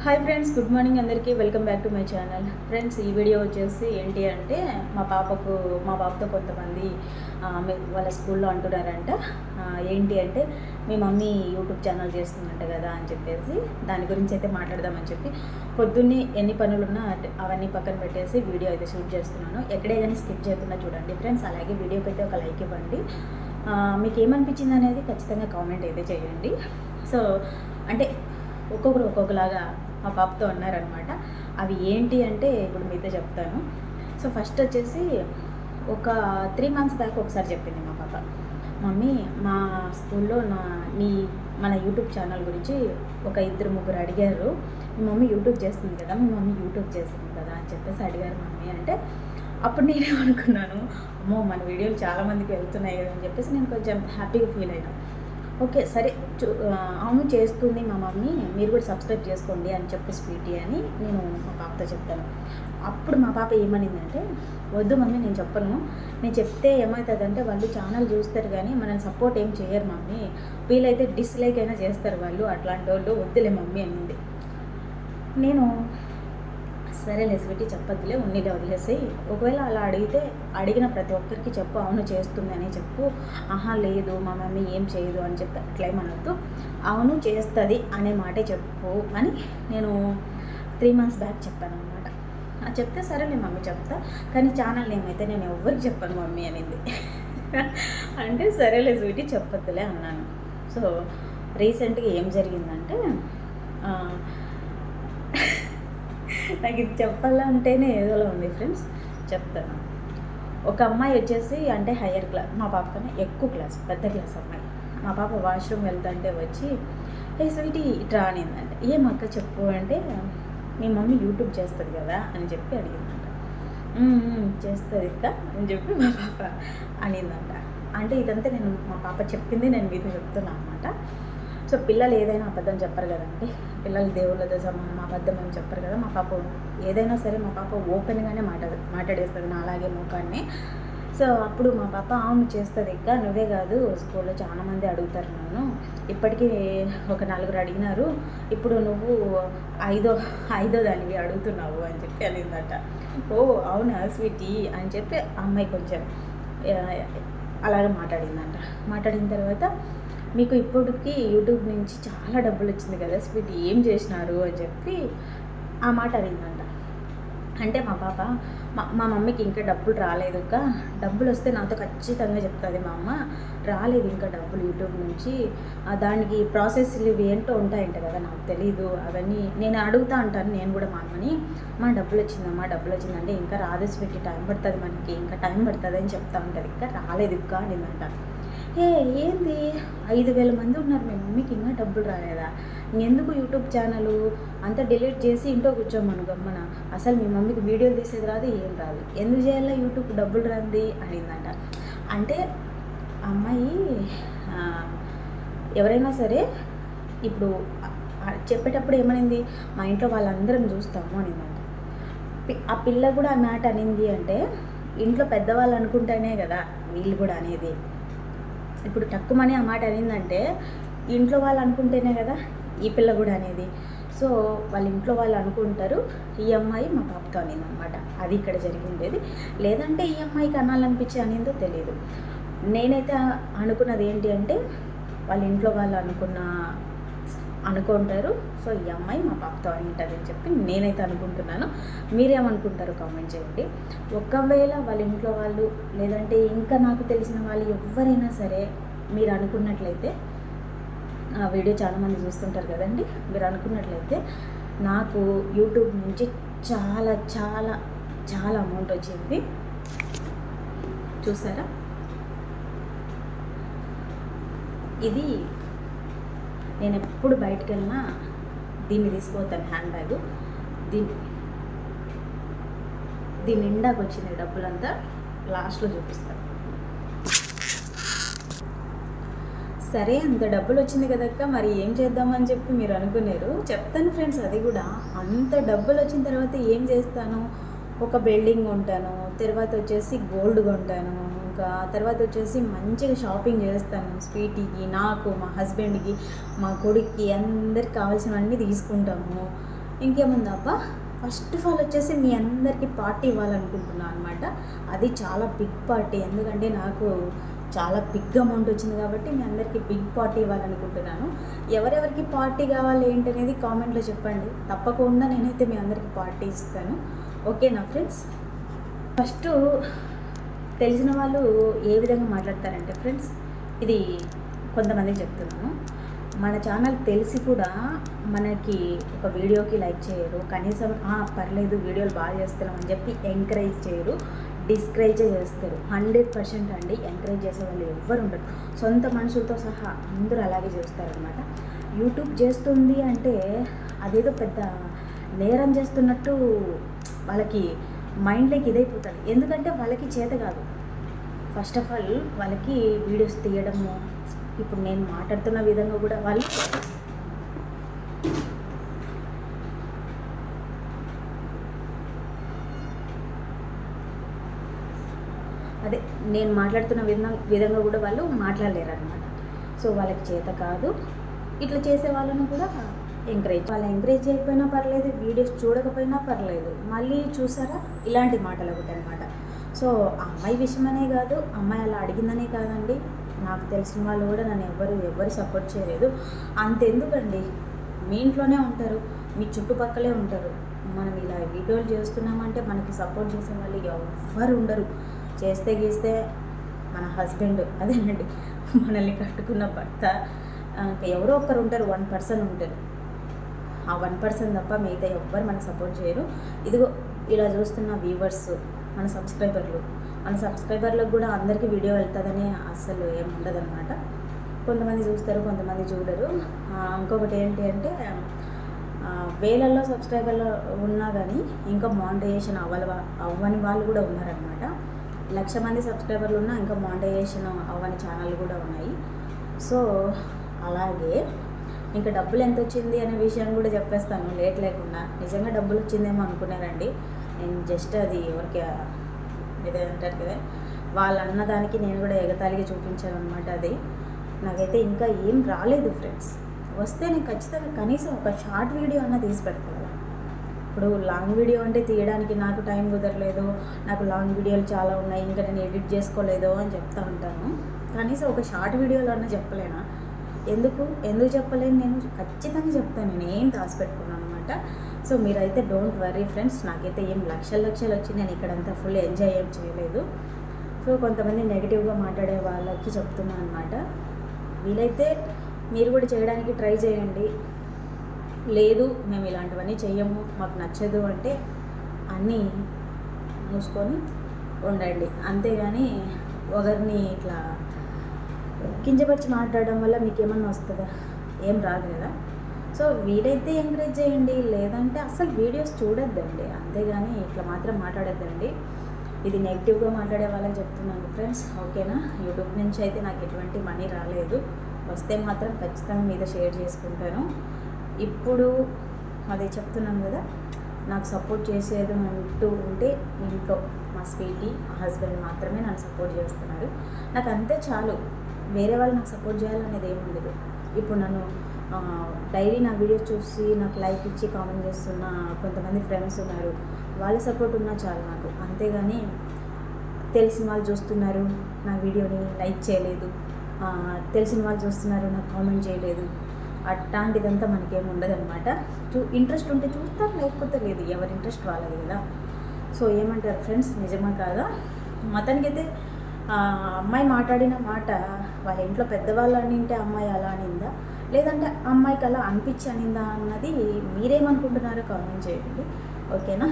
Hi friends, good morning అందరికీ. Welcome back to my channel. Friends, ఈ video వచ్చేసి ఏంటి అంటే మా పాపతో కొంతమంది వాళ్ళ స్కూల్లో అంటున్నారంట. ఏంటి అంటే మీ మమ్మీ యూట్యూబ్ ఛానల్ చేస్తుందంట కదా అని చెప్పేసి దాని గురించి అయితే మాట్లాడదామని చెప్పి పొద్దున్నే ఎన్ని పనులున్నా అవన్నీ పక్కన పెట్టేసి వీడియో అయితే షూట్ చేస్తున్నాను. ఎక్కడే కానీ స్కిప్ చేయకుండా చూడండి ఫ్రెండ్స్. అలాగే వీడియోకి అయితే ఒక లైక్ ఇవ్వండి. మీకు ఏమనిపించింది అనేది ఖచ్చితంగా కామెంట్ అయితే చేయండి. సో అంటే ఒక్కొక్కరు ఒక్కొక్కలాగా మా పాపతో ఉన్నారనమాట. అవి ఏంటి అంటే ఇప్పుడు మీతో చెప్తాను. సో ఫస్ట్ వచ్చేసి ఒక 3 months బ్యాక్ ఒకసారి చెప్పింది మా పాప, మమ్మీ మా స్కూల్లో మన యూట్యూబ్ ఛానల్ గురించి ఒక 2-3 అడిగారు. మీ మమ్మీ యూట్యూబ్ చేస్తుంది కదా అని చెప్పేసి అడిగారు మమ్మీ అంటే, అప్పుడు నేనేమనుకున్నాను, అమ్మో మన వీడియోలు చాలామందికి వెళ్తున్నాయి కదా అని చెప్పేసి నేను కొంచెం హ్యాపీగా ఫీల్ అయినాను. ఓకే సరే, అవును చేస్తుంది మా మమ్మీ, మీరు కూడా సబ్స్క్రైబ్ చేసుకోండి అని చెప్పి స్వీటీ అని నేను మా పాపతో చెప్తాను. అప్పుడు మా పాప ఏమనిందంటే, వద్దు మమ్మీ నేను చెప్పను, నేను చెప్తే ఏమవుతుందంటే వాళ్ళు ఛానల్ చూస్తారు కానీ మనల్ని సపోర్ట్ ఏం చేయరు మమ్మీ, వీలైతే డిస్లైక్ అయినా చేస్తారు వాళ్ళు, అట్లాంటి వాళ్ళు వద్దులే మమ్మీ అనింది. నేను సరేలే స్వీటీ చెప్పద్దులే, ఉన్నీలే వదిలేసేయి, ఒకవేళ అలా అడిగిన ప్రతి ఒక్కరికి చెప్పు, అవును చేస్తుంది అని చెప్పు, ఆహా లేదు మా మమ్మీ ఏం చేయదు అని చెప్పి అట్లా ఏమనొద్దు, అవును చేస్తుంది అనే మాటే చెప్పు అని నేను 3 months బ్యాక్ చెప్పాను అనమాట. చెప్తే సరేలే మమ్మీ చెప్తా, కానీ ఛానల్ నేమ్ అయితే నేను ఎవరికి చెప్పాను మమ్మీ అనింది. అంటే సరేలే స్వీటీ చెప్పొద్దులే అన్నాను. సో రీసెంట్గా ఏం జరిగిందంటే, నాకు ఇది చెప్పాలంటేనే ఏదోలా ఉంది ఫ్రెండ్స్, చెప్తాను. ఒక అమ్మాయి వచ్చేసి అంటే హయ్యర్ క్లాస్, మా పాప కన్నా ఎక్కువ క్లాస్, పెద్ద క్లాస్ అమ్మాయి. మా పాప వాష్రూమ్ వెళ్తుంటే వచ్చి, ఏ స్వీటీ ఇట్రా అనిందంటే, ఏం అక్క చెప్పు అంటే, మీ మమ్మీ యూట్యూబ్ చేస్తుంది కదా అని చెప్పి అడిగిందంట. చేస్తుంది అక్క అని చెప్పి మా పాప అనిందంట. అంటే ఇదంతా మా పాప చెప్పింది నేను మీతో చెప్తున్నాను అనమాట. సో పిల్లలు ఏదైనా అబద్ధం చెప్పరు కదండి, పిల్లలు దేవుళ్ళతో సమానం, అబద్ధం అని చెప్పరు కదా. మా పాప ఏదైనా సరే మా పాప ఓపెన్గానే మాట్లాడేస్తుంది నా అలాగే ముఖాన్ని. సో అప్పుడు మా పాప, అవును చేస్తుంది ఇంకా, నువ్వే కాదు స్కూల్లో చాలామంది అడుగుతారు నన్ను, ఇప్పటికీ ఒక 4 అడిగినారు, ఇప్పుడు నువ్వు ఐదో దానివి అడుగుతున్నావు అని చెప్పి అనిందట. ఓ అవునా స్వీటీ అని చెప్పి అమ్మాయి కొంచెం అలాగే మాట్లాడిందంట. మాట్లాడిన తర్వాత, మీకు ఇప్పటికి యూట్యూబ్ నుంచి చాలా డబ్బులు వచ్చింది కదా స్వీట్, ఏం చేసినారు అని చెప్పి ఆ మాట అడిగిందంట. అంటే మా పాప, మా మమ్మీకి ఇంకా డబ్బులు రాలేదు ఇంకా, డబ్బులు వస్తే నాతో ఖచ్చితంగా చెప్తుంది మా అమ్మ, రాలేదు ఇంకా డబ్బులు యూట్యూబ్ నుంచి, దానికి ప్రాసెస్లు ఇవి ఏంటో ఉంటాయంట కదా, నాకు తెలీదు అవన్నీ, నేను అడుగుతా అంటాను నేను కూడా మా అమ్మని, మా డబ్బులు వచ్చిందంటే ఇంకా రాదు స్వీట్, టైం పడుతుంది మనకి, ఇంకా టైం పడుతుంది అని చెప్తా ఉంటుంది, ఇంకా రాలేదు ఇంకా అనిందంట. ఏంది 5,000 మంది ఉన్నారు, మీ మమ్మీకి ఇంకా డబ్బులు రాలేదా, ఎందుకు యూట్యూబ్ ఛానల్ అంతా డిలీట్ చేసి ఇంట్లో కూర్చోమను గమ్మన, అసలు మీ మమ్మీకి వీడియోలు తీసేది రాదు ఏం రాదు, ఎందుకు చేయాలా యూట్యూబ్ డబ్బులు రాంది అనిందంట. అంటే అమ్మాయి ఎవరైనా సరే ఇప్పుడు చెప్పేటప్పుడు ఏమనింది, మా ఇంట్లో వాళ్ళందరం చూస్తాము అనిందంట. ఆ పిల్ల కూడా ఆ మాట అనింది అంటే, ఇంట్లో పెద్దవాళ్ళు అనుకుంటేనే కదా వీళ్ళు కూడా అనేది. ఇప్పుడు తక్కువని ఆ మాట అనిందంటే ఇంట్లో వాళ్ళు అనుకుంటేనే కదా ఈ పిల్ల కూడా అనేది. సో వాళ్ళ ఇంట్లో వాళ్ళు అనుకుంటారు, ఈ అమ్మాయి మా పాపతో అనింది అనమాట. అది ఇక్కడ జరిగిండేది. లేదంటే ఈ అమ్మాయికి అనాలనిపించి అనిందో తెలియదు. నేనైతే అనుకున్నది ఏంటి అంటే, వాళ్ళ ఇంట్లో వాళ్ళు అనుకుంటారు, సో ఈ అమ్మాయి మా పాపతో అని ఉంటుంది అని చెప్పి నేనైతే అనుకుంటున్నాను. మీరేమనుకుంటారు కామెంట్ చేయండి. ఒకవేళ వాళ్ళ ఇంట్లో వాళ్ళు లేదంటే ఇంకా నాకు తెలిసిన వాళ్ళు ఎవరైనా సరే మీరు అనుకున్నట్లయితే, ఆ వీడియో చాలామంది చూస్తుంటారు కదండి, మీరు అనుకున్నట్లయితే, నాకు యూట్యూబ్ నుంచి చాలా చాలా చాలా అమౌంట్ వచ్చింది చూసారా. ఇది నేను ఎప్పుడు బయటకు వెళ్ళినా దీన్ని తీసుకుపోతాను, హ్యాండ్ బ్యాగ్, దీని నిండాకు వచ్చింది డబ్బులంతా, లాస్ట్లో చూపిస్తాను. సరే అంత డబ్బులు వచ్చింది కదక్క, మరి ఏం చేద్దామని చెప్పి మీరు అనుకున్నారు, చెప్తాను ఫ్రెండ్స్. అది కూడా అంత డబ్బులు వచ్చిన తర్వాత ఏం చేస్తాను, ఒక బిల్డింగ్ కొంటాను, తర్వాత వచ్చేసి గోల్డ్ కొంటాను, ఇంకా తర్వాత వచ్చేసి మంచిగా షాపింగ్ చేస్తాను, స్వీటీకి, నాకు, మా హస్బెండ్కి, మా కొడుక్కి, అందరికి కావాల్సినవన్నీ తీసుకుంటాము. ఇంకేముందబ్బా, ఫస్ట్ ఆఫ్ ఆల్ వచ్చేసి మీ అందరికీ పార్టీ ఇవ్వాలనుకుంటున్నాను అనమాట. అది చాలా బిగ్ పార్టీ, ఎందుకంటే నాకు చాలా బిగ్ అమౌంట్ వచ్చింది కాబట్టి మీ అందరికీ బిగ్ పార్టీ ఇవ్వాలనుకుంటున్నాను. ఎవరెవరికి పార్టీ కావాలి ఏంటి అనేది కామెంట్లో చెప్పండి, తప్పకుండా నేనైతే మీ అందరికీ పార్టీ ఇస్తాను. ఓకేనా ఫ్రెండ్స్? ఫస్ట్ తెలిసిన వాళ్ళు ఏ విధంగా మాట్లాడతారంటే ఫ్రెండ్స్, ఇది కొంతమందికి చెప్తున్నాను, మన ఛానల్ తెలిసి కూడా మనకి ఒక వీడియోకి లైక్ చేయరు, కనీసం పర్లేదు వీడియోలు బాగా చేస్తున్నాం అని చెప్పి ఎంకరేజ్ చేయరు, డిస్కరేజ్ చేస్తారు. 100% అండి, ఎంకరేజ్ చేసే వాళ్ళు ఎవ్వరు ఉండరు. సొంత మనుషులతో సహా అందరూ అలాగే చేస్తారనమాట. యూట్యూబ్ చేస్తుంది అంటే అదేదో పెద్ద నేరం చేస్తున్నట్టు వాళ్ళకి మైండ్లోకి ఇదైపోతుంది. ఎందుకంటే వాళ్ళకి చేత కాదు. ఫస్ట్ ఆఫ్ ఆల్ వాళ్ళకి వీడియోస్ తీయడము, ఇప్పుడు నేను మాట్లాడుతున్న విధంగా కూడా వాళ్ళు అదే నేను మాట్లాడుతున్న విధంగా కూడా వాళ్ళు మాట్లాడలేరు అనమాట. సో వాళ్ళకి చేత కాదు. ఇట్లా చేసే వాళ్ళను కూడా వాళ్ళు ఎంకరేజ్ చేయకపోయినా పర్లేదు, వీడియోస్ చూడకపోయినా పర్లేదు, మళ్ళీ చూసారా ఇలాంటి మాటలు ఒకటి అనమాట. సో అమ్మాయి విషయమనే కాదు, అమ్మాయి అలా అడిగిందనే కాదండి, నాకు తెలిసిన వాళ్ళు కూడా నన్ను ఎవరు సపోర్ట్ చేయలేదు. అంతెందుకండి, మీ ఇంట్లోనే ఉంటారు, మీ చుట్టుపక్కలే ఉంటారు. మనం ఇలా వీడియోలు చేస్తున్నామంటే మనకి సపోర్ట్ చేసే వాళ్ళు ఎవ్వరు ఉండరు. చేస్తే గీస్తే మన హస్బెండ్, అదేనండి మనల్ని కట్టుకున్న భర్త, ఇంకా ఎవరో ఒక్కరు ఉంటారు, 1% ఉంటారు. ఆ 1% తప్ప మిగతా ఎవ్వరు మనకు సపోర్ట్ చేయరు. ఇదిగో ఇలా చూస్తున్న వ్యూవర్స్, మన సబ్స్క్రైబర్లకు కూడా అందరికీ వీడియో వెళ్తుందని అస్సలు ఏమి ఉండదు అనమాట. కొంతమంది చూస్తారు, కొంతమంది చూడరు. ఇంకొకటి ఏంటి అంటే, వేలల్లో సబ్స్క్రైబర్లు ఉన్నా కానీ ఇంకా మానిటైజేషన్ అవ్వని వాళ్ళు కూడా ఉన్నారనమాట. 1,00,000 మంది సబ్స్క్రైబర్లు ఉన్నా ఇంకా మానిటైజేషన్ అవ్వని ఛానళ్ళు కూడా ఉన్నాయి. సో అలాగే ఇంకా డబ్బులు ఎంత వచ్చింది అనే విషయాన్ని కూడా చెప్పేస్తాను లేట్ లేకుండా. నిజంగా డబ్బులు వచ్చిందేమో అనుకున్నారండి, నేను జస్ట్ అది ఎవరికి ఇదే అంటారు కదా, వాళ్ళు అన్నదానికి నేను కూడా ఎగతాళిగా చూపించాను అనమాట. అది నాకైతే ఇంకా ఏం రాలేదు ఫ్రెండ్స్. వస్తే నేను ఖచ్చితంగా కనీసం ఒక షార్ట్ వీడియో అన్న తీసి పెడతాను. ఇప్పుడు లాంగ్ వీడియో అంటే తీయడానికి నాకు టైం కుదరలేదు, నాకు లాంగ్ వీడియోలు చాలా ఉన్నాయి, ఇంకా నేను ఎడిట్ చేసుకోలేదు అని చెప్తా ఉంటాను. కనీసం ఒక షార్ట్ వీడియోలో అన్న చెప్పలేనా? ఎందుకు చెప్పలేను? నేను ఖచ్చితంగా చెప్తాను, నేను ఏం దాచిపెట్టుకున్నాను అనమాట. సో మీరైతే డోంట్ వరీ ఫ్రెండ్స్, నాకైతే ఏం లక్షలు వచ్చి నేను ఇక్కడంతా ఫుల్ ఎంజాయ్ ఏం చేయలేదు. సో కొంతమంది నెగిటివ్గా మాట్లాడే వాళ్ళకి చెప్తున్నాను అనమాట. వీలైతే మీరు కూడా చేయడానికి ట్రై చేయండి. లేదు మేము ఇలాంటివన్నీ చెయ్యము, మాకు నచ్చదు అంటే అన్నీ మూసుకొని ఉండండి. అంతేగాని ఒకరిని ఇట్లా కించపరిచి మాట్లాడడం వల్ల మీకు ఏమన్నా వస్తుందా? ఏం రాదు కదా. సో వీలైతే ఎంకరేజ్ చేయండి, లేదంటే అసలు వీడియోస్ చూడొద్దండి. అంతేగాని ఇట్లా మాత్రం మాట్లాడొద్దండి. ఇది నెగిటివ్గా మాట్లాడే వాళ్ళని చెప్తున్నాను ఫ్రెండ్స్, ఓకేనా? యూట్యూబ్ నుంచి అయితే నాకు ఎటువంటి మనీ రాలేదు, వస్తే మాత్రం ఖచ్చితంగా మీద షేర్ చేసుకుంటాను. ఇప్పుడు అదే చెప్తున్నాను కదా, నాకు సపోర్ట్ చేసేది అంటూ ఉంటే ఇంట్లో మా స్వీటీ, మా హస్బెండ్ మాత్రమే నన్ను సపోర్ట్ చేస్తున్నారు. నాకు అంతే చాలు, వేరే వాళ్ళు నాకు సపోర్ట్ చేయాలనేది ఏమి ఉండదు. ఇప్పుడు నన్ను డైలీ నా వీడియోస్ చూసి నాకు లైక్ ఇచ్చి కామెంట్ చేస్తున్న కొంతమంది ఫ్రెండ్స్ ఉన్నారు, వాళ్ళ సపోర్ట్ ఉన్నా చాలు నాకు. అంతేగాని తెలిసిన వాళ్ళు చూస్తున్నారు నా వీడియోని లైక్ చేయలేదు, తెలిసిన వాళ్ళు చూస్తున్నారు నాకు కామెంట్ చేయలేదు, అట్లాంటిదంతా మనకేమి ఉండదన్నమాట. ఇంట్రెస్ట్ ఉంటే చూస్తారు, లేకపోతే లేదు, ఎవరి ఇంట్రెస్ట్ వాళ్ళది కదా. సో ఏమంటారు ఫ్రెండ్స్, నిజమా కాదా? మొత్తానికైతే అమ్మాయి మాట్లాడిన మాట వాళ్ళ ఇంట్లో పెద్దవాళ్ళు అనింటే అమ్మాయి అలా అనిందా, లేదంటే అమ్మాయికి అలా అనిపించి అనిందా అన్నది మీరేమనుకుంటున్నారో కామెంట్ చేయండి, ఓకేనా?